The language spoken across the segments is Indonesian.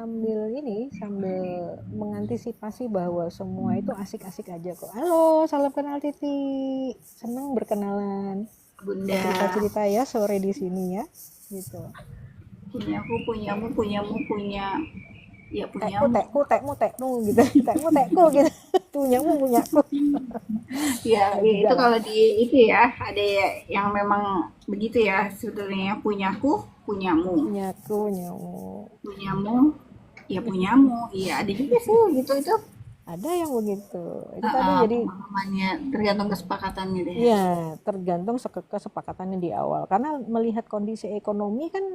sambil mengantisipasi bahwa semua itu asik-asik aja kok. Halo, salam kenal Titi. Senang berkenalan. Bunda, Bercerita-cerita ya sore di sini ya. Gitu. punyaku, punyamu, punyamu, punya, ya Tekku, punyamu. tekku, tekmu, tekmu gitu. Tekmu, tekku gitu. Punyamu, punyaku. Ya, Enggak ya juga itu lah. kalau di itu ya, ada yang memang begitu ya sebetulnya punyaku, punyamu, Punyaku, punyamu. punyamu, ya punyamu. Iya, ada juga sih gitu itu. Ada yang begitu. Itu tadi jadi Pemahamannya tergantung kesepakatannya deh. ya, tergantung kesepakatannya di awal. Karena melihat kondisi ekonomi kan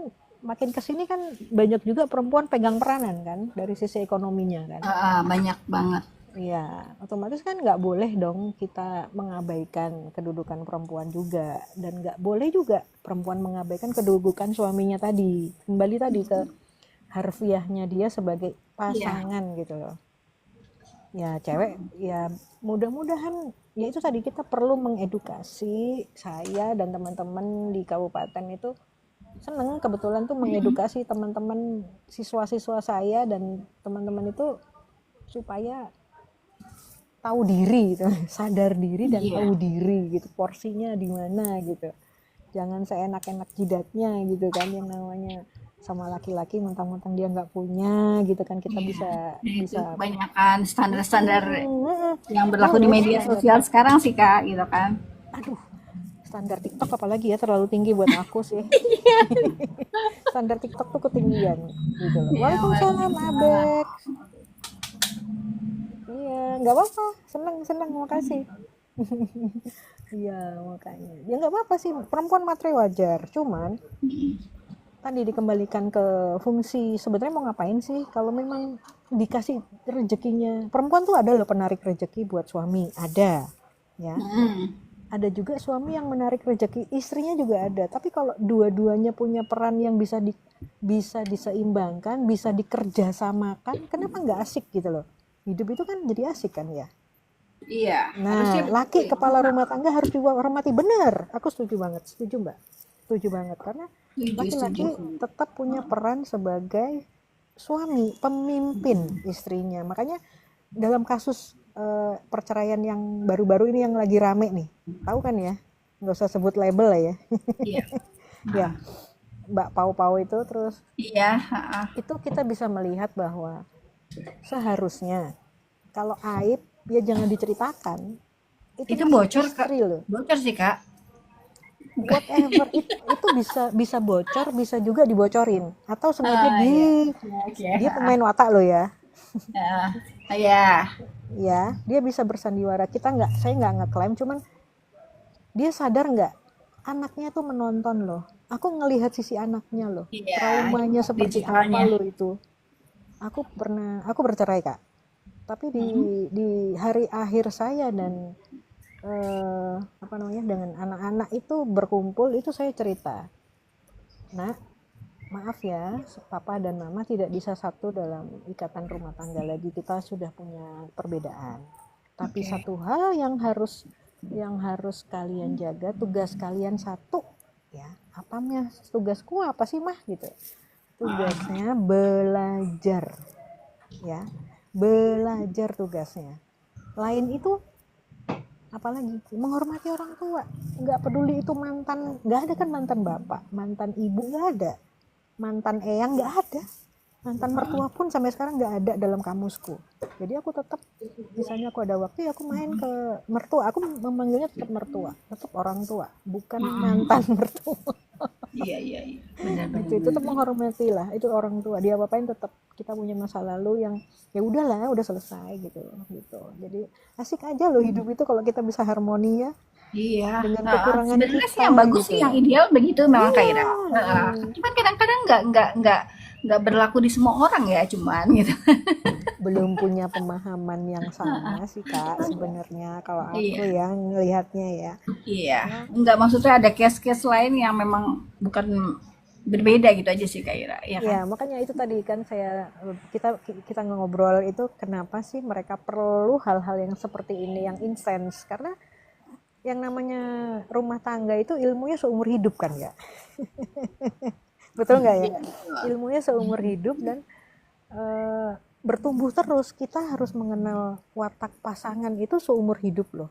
makin kesini kan banyak juga perempuan pegang peranan kan dari sisi ekonominya kan. Banyak banget. Iya, otomatis kan nggak boleh dong kita mengabaikan kedudukan perempuan juga dan nggak boleh juga perempuan mengabaikan kedudukan suaminya tadi. Kembali tadi ke harfiahnya dia sebagai Iya, pasangan gitu loh. Ya cewek ya mudah-mudahan ya itu tadi kita perlu mengedukasi saya dan teman-teman di kabupaten itu seneng kebetulan tuh mengedukasi teman-teman siswa-siswa saya dan teman-teman itu supaya tahu diri gitu sadar diri dan iya. tahu diri gitu porsinya di mana gitu jangan seenak-enak jidatnya gitu kan yang namanya sama laki-laki mentang-mentang dia nggak punya gitu kan kita Iya. bisa Dan itu bisa kebanyakan standar-standar yang berlaku di media standar sosial sekarang sih Kak, gitu kan. aduh standar TikTok apalagi ya terlalu tinggi buat aku sih standar TikTok tuh ketinggian gitu loh. Iya, Waalaikumsalam Waalaikumsalam. Abek. Iya, nggak apa-apa. Seneng seneng makasih. Iya makanya. Ya nggak apa-apa sih. Perempuan matre wajar. Cuman tadi dikembalikan ke fungsi sebenarnya mau ngapain sih? Kalau memang dikasih rezekinya. Perempuan tuh ada loh penarik rezeki buat suami. Ada. Ya. Hmm. Ada juga suami yang menarik rezeki istrinya juga ada tapi kalau dua-duanya punya peran yang bisa diseimbangkan bisa dikerjasamakan kenapa nggak asik gitu loh hidup itu kan jadi asik kan ya Iya, harusnya nah begitu laki ya. kepala rumah tangga harus dihormati benar aku setuju banget setuju mbak setuju banget karena Setuju, setuju. laki-laki tetap punya peran sebagai suami pemimpin istrinya makanya dalam kasus perceraian yang baru-baru ini yang lagi rame nih, tahu kan ya? Nggak usah sebut label lah ya. Iya. Ya, Mbak Pau Pau itu terus Iya, itu kita bisa melihat bahwa seharusnya kalau aib ya jangan diceritakan. Itu itu masih bocor Kak. istri loh. Bocor sih Kak. Whatever itu bisa bisa bocor, bisa juga dibocorin atau sengaja Iya. Oke. dia pemain watak loh ya. Iya. Ya, dia bisa bersandiwara. Saya nggak ngeklaim, cuman dia sadar nggak anaknya tuh menonton loh aku ngelihat sisi anaknya loh Iya, traumanya seperti apa digitalnya. loh itu aku bercerai kak tapi di hari akhir saya dan apa namanya dengan anak-anak itu berkumpul itu saya cerita nah maaf ya papa dan mama tidak bisa satu dalam ikatan rumah tangga lagi kita sudah punya perbedaan tapi Oke. satu hal yang harus kalian jaga tugas kalian satu ya apanya tugasku apa sih mah gitu tugasnya belajar ya belajar tugasnya lain itu apalagi menghormati orang tua nggak peduli itu mantan nggak ada kan mantan bapak mantan ibu nggak ada mantan eyang nggak ada mantan mertua pun sampai sekarang nggak ada dalam kamusku jadi aku tetap misalnya aku ada waktu ya aku main ke mertua aku memanggilnya tetap mertua tetap orang tua bukan mantan mertua Iya, iya, iya. Benar, benar, itu benar. tetap menghormati lah itu orang tua dia apain tetap kita punya masa lalu yang ya udahlah udah selesai gitu jadi asik aja loh hidup itu kalau kita bisa harmoni ya Iya. dengan Heeh. kekurangan Sebenarnya sih kita yang bagus gitu sih, yang loh ideal begitu memang Kak iya Ira. Heeh. Cuman kadang-kadang nggak berlaku di semua orang ya, cuman gitu. belum punya pemahaman yang sama sih kak sebenarnya kalau aku Iya. yang ngelihatnya ya Iya, karena enggak maksudnya ada case-case lain yang memang bukan berbeda gitu aja sih Kak Ira, ya ya kan? makanya itu tadi kan kita kita ngobrol itu kenapa sih mereka perlu hal-hal yang seperti ini yang intens karena yang namanya rumah tangga itu ilmunya seumur hidup kan ya betul nggak ya Iya, betul. ilmunya seumur hidup dan eh, bertumbuh terus. Kita harus mengenal watak pasangan itu seumur hidup loh.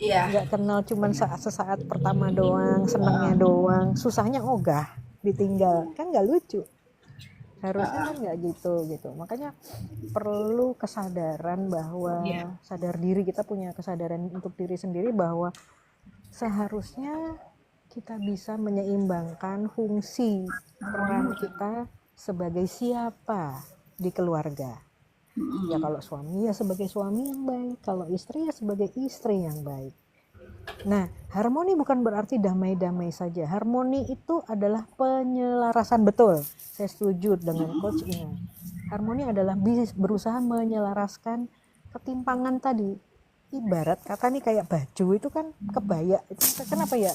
Iya. Nggak kenal cuman sesaat pertama doang, senengnya doang, susahnya ogah, ditinggal. Kan nggak lucu. Harusnya kan nggak gitu. Makanya perlu kesadaran bahwa Iya. sadar diri, kita punya kesadaran untuk diri sendiri bahwa seharusnya kita bisa menyeimbangkan fungsi peran kita sebagai siapa di keluarga. Ya kalau suami ya sebagai suami yang baik, kalau istri ya sebagai istri yang baik. Nah, harmoni bukan berarti damai-damai saja. Harmoni itu adalah penyelarasan, betul. Saya setuju dengan Coach Ina. Harmoni adalah berusaha menyelaraskan ketimpangan tadi. Ibarat kata nih kayak baju itu kan kebaya. Itu kenapa ya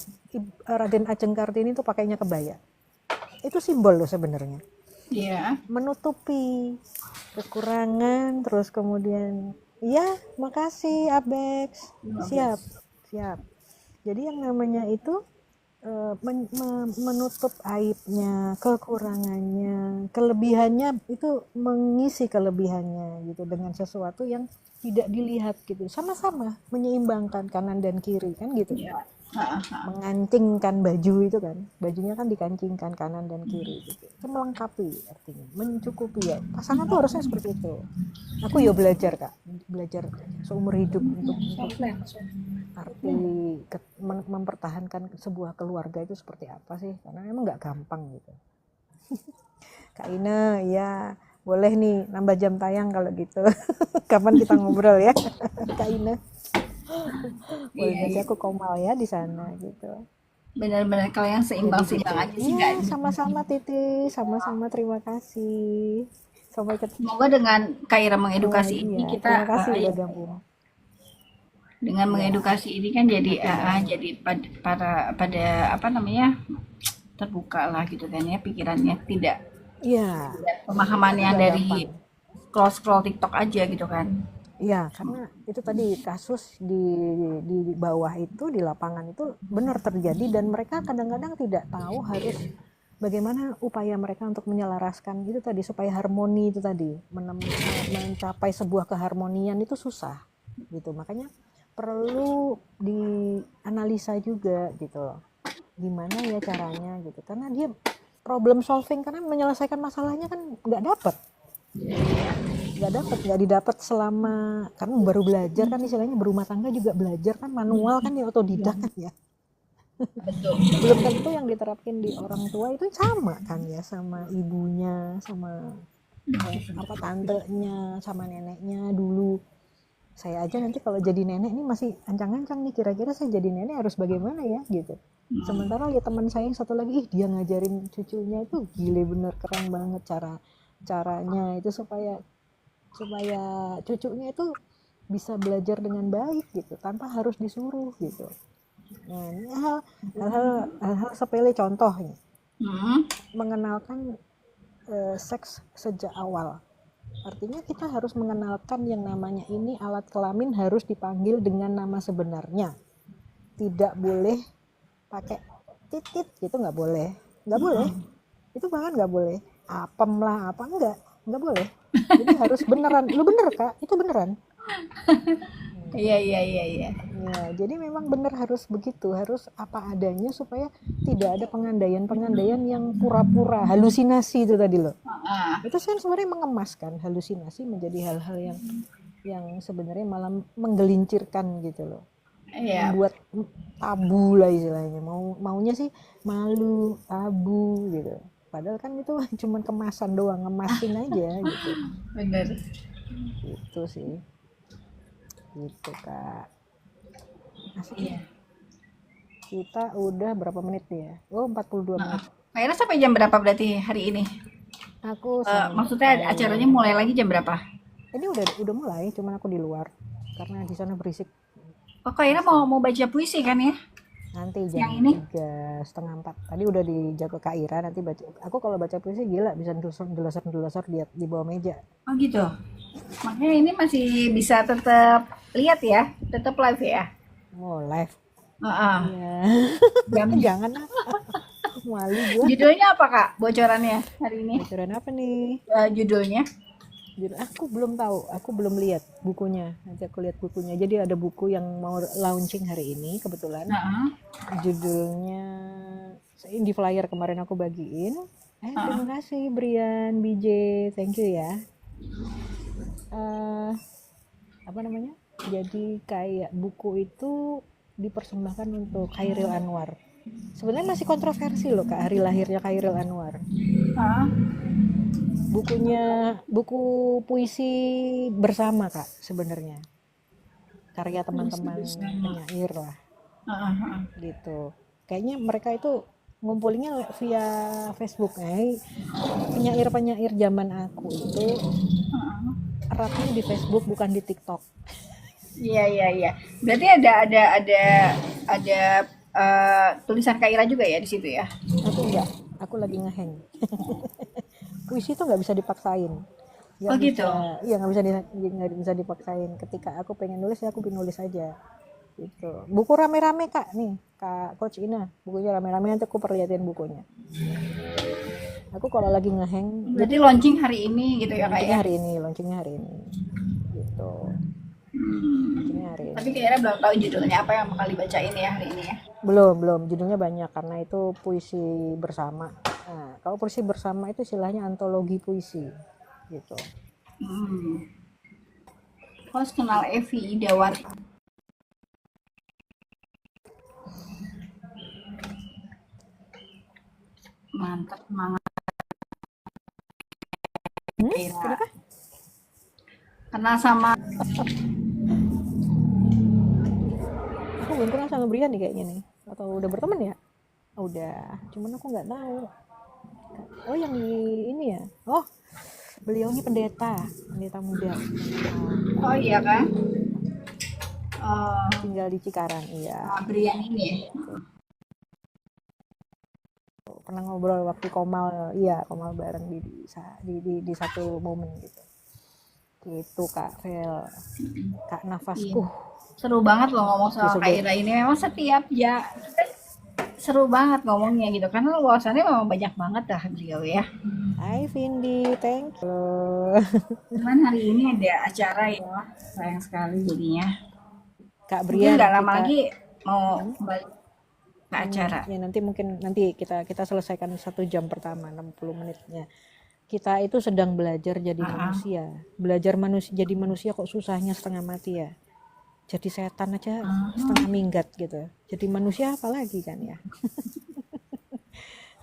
Raden Ajeng Kartini itu pakainya kebaya? Itu simbol loh sebenarnya. Iya. Menutupi kekurangan, terus kemudian ya makasih Abex, siap. Jadi yang namanya itu menutup aibnya, kekurangannya, kelebihannya itu mengisi kelebihannya gitu dengan sesuatu yang tidak dilihat gitu. Sama-sama menyeimbangkan kanan dan kiri kan gitu. Iya. Mengancingkan baju itu kan, bajunya kan dikancingkan kanan dan kiri gitu. Itu melengkapi, artinya mencukupi ya. Pasangan tuh harusnya seperti itu. Aku ya belajar Kak, belajar seumur hidup untuk arti mempertahankan sebuah keluarga itu seperti apa sih, karena emang nggak gampang gitu. Kak Ina, ya boleh nih nambah jam tayang kalau gitu. Kapan kita ngobrol ya Kak Ina? Boleh aja aku komal ya di sana gitu. Benar-benar kalian Jadi seimbang-seimbang gitu. aja sih Iya, nggak? sama-sama Titi, sama-sama terima kasih. Sampai ketemu. Semoga dengan Kaira mengedukasi ini Iya, kita terima kasih udah gabung. dengan Ya, mengedukasi ini kan jadi makin jadi pada apa namanya terbuka lah gitu kan ya pikirannya tidak iya, pemahaman yang nggak dari gampang. scroll TikTok aja gitu kan. Iya, karena itu tadi kasus di bawah itu, di lapangan itu benar terjadi dan mereka kadang-kadang tidak tahu harus bagaimana upaya mereka untuk menyelaraskan itu tadi supaya harmoni itu tadi mencapai sebuah keharmonian itu susah gitu. Makanya perlu dianalisa juga gitu loh. Gimana ya caranya gitu. Karena dia problem solving, karena menyelesaikan masalahnya kan nggak didapat selama, karena baru belajar kan, istilahnya berumah tangga juga belajar kan, manual kan, ya otodidak kan ya. Betul. Belum tentu yang diterapin di orang tua itu sama kan ya, sama ibunya, sama apa tantenya, sama neneknya dulu. Saya aja nanti kalau jadi nenek ini masih ancang-ancang nih, kira-kira saya jadi nenek harus bagaimana ya gitu. Sementara lihat teman saya yang satu lagi, dia ngajarin cucunya itu gile bener, keren banget caranya itu supaya cucunya itu bisa belajar dengan baik gitu tanpa harus disuruh gitu. Nah, ini hal sepele contohnya. Mengenalkan seks sejak awal. Artinya kita harus mengenalkan yang namanya ini alat kelamin harus dipanggil dengan nama sebenarnya. Tidak boleh pakai titit gitu, nggak boleh. Itu bahkan nggak boleh. Apem lah apa nggak boleh. Jadi harus beneran. Lu bener Kak, itu beneran. Iya. Ya, jadi memang benar harus begitu, harus apa adanya supaya tidak ada pengandaian yang pura-pura, halusinasi itu tadi loh. Itu kan sebenarnya mengemaskan, halusinasi menjadi hal-hal yang sebenarnya malah menggelincirkan gitu loh. Iya. Membuat tabu lah istilahnya. Maunya sih malu, tabu gitu. Padahal kan itu cuma kemasan doang, ngemasin aja gitu. Bener. Gitu sih. Gitu Kak. Asik. Iya. Kita udah berapa menit ya? Oh, 42 menit. Akhirnya sampai jam berapa berarti hari ini? Aku Maksudnya acaranya mulai lagi jam berapa? Ini udah mulai, cuman aku di luar karena di sana berisik. Oh, Kaira mau baca puisi kan ya? Nanti jam 3:30-4. Tadi udah dijaga Kak Ira, nanti baca. Aku kalau baca puisi gila bisa delosor di bawah meja. Oh gitu. Makanya ini masih bisa tetap lihat ya, tetap live ya. Oh, live. Heeh. Ya. Jangan Malu gua. Judulnya apa Kak? Bocorannya hari ini? Bocoran apa nih? Judulnya? Aku belum tahu, aku belum lihat bukunya. Nanti aku lihat bukunya. Jadi ada buku yang mau launching hari ini kebetulan. Heeh. Judulnya di flyer kemarin aku bagiin. Terima kasih Brian, BJ, thank you ya. Apa namanya? Jadi kayak buku itu dipersembahkan untuk Chairil Anwar. Sebenarnya masih kontroversi loh Kak, hari lahirnya Chairil Anwar. Bukunya buku puisi bersama Kak sebenarnya. Karya teman-teman penyair lah. Gitu. Kayaknya mereka itu ngumpulinnya via Facebook. Penyair-penyair zaman aku itu eratnya di Facebook bukan di TikTok. Iya. Berarti ada tulisan Kak Ira juga ya di situ ya? Aku enggak, aku lagi ngehang. Puisi itu nggak bisa dipaksain. Nggak Oh gitu? bisa, iya nggak bisa dipaksain. Ketika aku pengen nulis ya aku nulis aja. Gitu. Buku rame-rame Kak nih, Kak Coach Ina. Bukunya rame-rame, nanti aku perlihatin bukunya. Aku kalau lagi ngehang. Berarti launching hari ini gitu ya Kak ya? Launchingnya hari ini. Gitu. Launchingnya hari ini. Tapi kayaknya belum tahu judulnya apa yang bakal dibacain ya hari ini ya? Belum. Judulnya banyak karena itu puisi bersama. Nah, kalau puisi bersama itu istilahnya antologi puisi, gitu. Harus kenal Evi Idawati. Mantap, semangat. Kenapa? Kenal sama. Aku belum kenal sama Brian nih kayaknya nih. Atau udah berteman ya? Udah, cuman aku nggak tahu. Oh yang di ini ya? Oh, beliau ini pendeta muda. Oh iya kan? Tinggal di Cikarang, iya. Brian ini ya? Pernah ngobrol waktu Komal bareng di satu momen gitu. Gitu Kak Vel, Kak Nafasku. Seru banget loh ngomong sama Kak Ira ini. Memang setiap ya seru banget ngomongnya gitu karena luasannya memang banyak banget dah beliau ya. Hai Vindi, thank you. Cuman hari ini ada acara ya, sayang sekali jadinya. Kak Brian, nggak lama lagi mau kembali ke acara. Ya nanti kita selesaikan 1 jam pertama 60 menitnya. Kita itu sedang belajar jadi manusia. Jadi manusia kok susahnya setengah mati ya. Jadi setan aja setengah minggat gitu. Jadi manusia apalagi kan ya.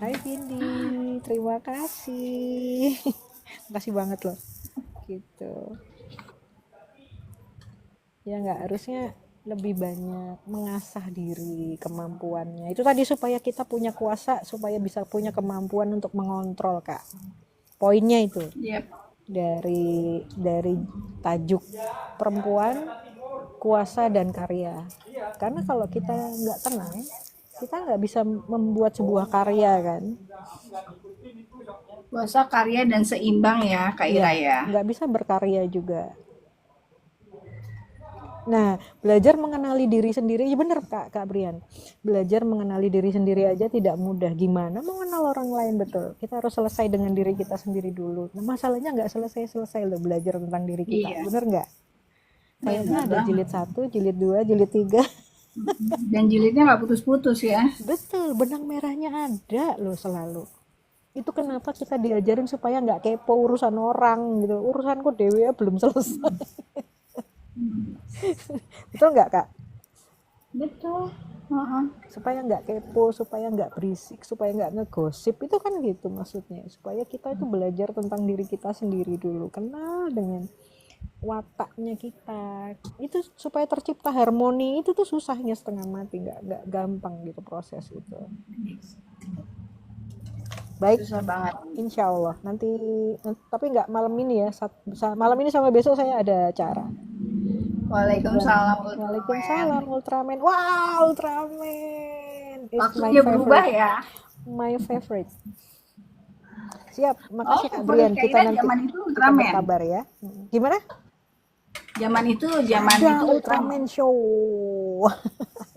Hai Vindi, terima kasih. Makasih banget loh. Gitu. Ya nggak, harusnya lebih banyak mengasah diri, kemampuannya. Itu tadi supaya kita punya kuasa, supaya bisa punya kemampuan untuk mengontrol Kak. Poinnya itu. Yep. Dari tajuk perempuan, kuasa dan karya. Karena kalau kita nggak tenang, kita nggak bisa membuat sebuah karya kan. Kuasa, karya dan seimbang ya Kak Ira ya. Nggak bisa berkarya juga. Nah, belajar mengenali diri sendiri, ya bener Kak Brian. Belajar mengenali diri sendiri aja tidak mudah. Gimana mengenal orang lain, betul. Kita harus selesai dengan diri kita sendiri dulu. Nah, masalahnya nggak selesai loh belajar tentang diri kita. Iya. Bener nggak? Kayaknya ada jilid 1, jilid 2, jilid 3. Dan jilidnya nggak putus-putus ya. Betul, benang merahnya ada loh selalu. Itu kenapa kita diajarin supaya nggak kepo urusan orang gitu. Urusanku dewe belum selesai. Betul nggak Kak? Betul. Supaya nggak kepo, supaya nggak berisik, supaya nggak ngegosip, itu kan gitu maksudnya. Supaya kita itu belajar tentang diri kita sendiri dulu, kenal dengan wataknya kita. Itu supaya tercipta harmoni itu tuh susahnya setengah mati, nggak gampang gitu proses itu. Baik, susah banget. Insya Allah nanti, tapi nggak malam ini ya. Malam ini sama besok saya ada acara. Waalaikumsalam. Waalaikumsalam Ultraman. Wow, Ultraman. Waktunya berubah ya. My favorite. Siap, makasih Kak Brian. Kita nanti zaman itu Ultraman. Kabar ya. Gimana? Zaman itu Ultraman show.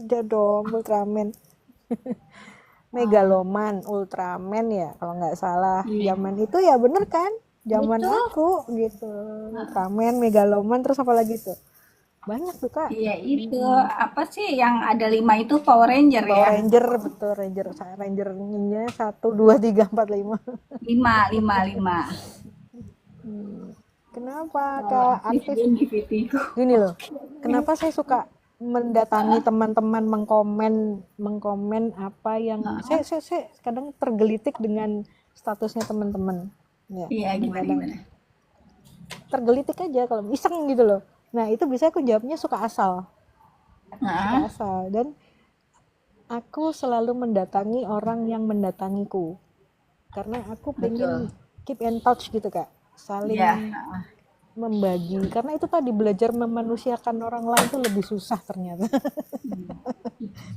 Ada dong Ultraman. Megaloman, Ultraman ya kalau nggak salah. Iya. Zaman itu ya bener kan? Zaman Betul. aku gitu. Ultraman, Megaloman, terus apa lagi tuh? Banyak tuh Kak. Iya itu apa sih yang ada 5 itu Power Ranger Power ya? Ranger, betul Ranger. Rangernya 1, 2, 3, 4, 5. 5, 5, 5. Kenapa Kalau Kak aktif aktif? dan DVD ku. Gini loh, kenapa saya suka mendatangi teman-teman mengkomen apa yang saya kadang tergelitik dengan statusnya teman-teman. Ya, Iya gimana kadang-kadang gimana? tergelitik aja kalau iseng gitu loh. Nah, itu biasanya aku jawabnya suka Nah, asal dan aku selalu mendatangi orang yang mendatangiku karena aku pengen betul. keep in touch gitu Kak. Iya. Saling membagi karena itu tadi belajar memanusiakan orang lain itu lebih susah ternyata.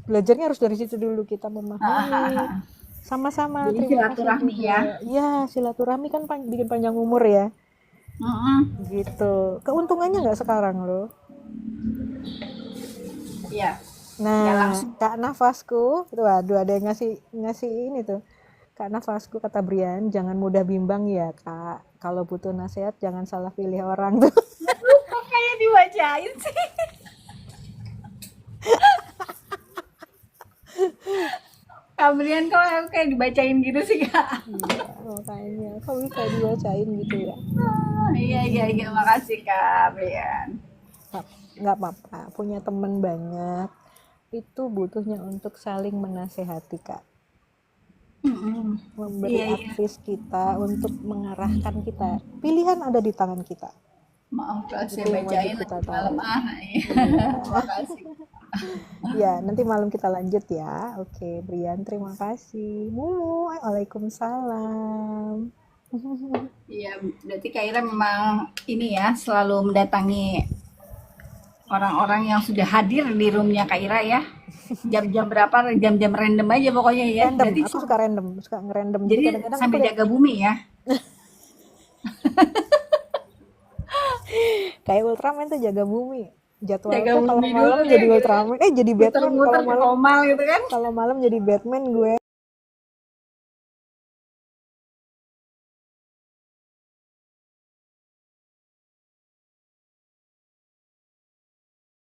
Belajarnya harus dari situ dulu, kita memahami sama-sama. Jadi Terima kasih silaturahmi ya. juga ya, silaturahmi kan bikin panjang umur ya Mm-mm. gitu. Keuntungannya nggak sekarang loh. Iya. Nggak Nah langsung. Kak Nafasku tuh, aduh ada yang ngasih ngasih ini tuh. Kak Nafasku kata Brian, jangan mudah bimbang ya Kak, kalau butuh nasihat jangan salah pilih orang tuh. Kok kayak dibacain sih? Kabrian kok aku kayak dibacain gitu sih kak? Iya makanya kok bisa dibacain gitu ya. Iya iya iya makasih kak Brian. Nggak apa-apa, punya teman banyak itu butuhnya untuk saling menasehati Kak, Mm-mm. memberi Iya iya. advice kita, untuk mengarahkan kita. Pilihan ada di tangan kita, Maaf kalau saya itu yang wajib bacain kita nanti tahu. malam ya. Iya. Makasih. Ya nanti malam kita lanjut ya. Oke Brian, terima kasih. Mumu, waalaikumsalam. Iya berarti Kak Ira memang ini ya selalu mendatangi orang-orang yang sudah hadir di roomnya Kak Ira ya. Jam-jam berapa? Jam-jam random aja pokoknya ya. Random, Berarti aku suka random, suka ngerandom, jadi jadi kadang-kadang aku sampai lihat jaga bumi ya. kayak Ultraman tuh jaga bumi, Jaga jadwalnya kalau bumi dulu malam deh jadi gitu kan. Ultraman, jadi Batman, Muter-muter kalau ke malam Komal gitu kan. kalau malam jadi Batman gue.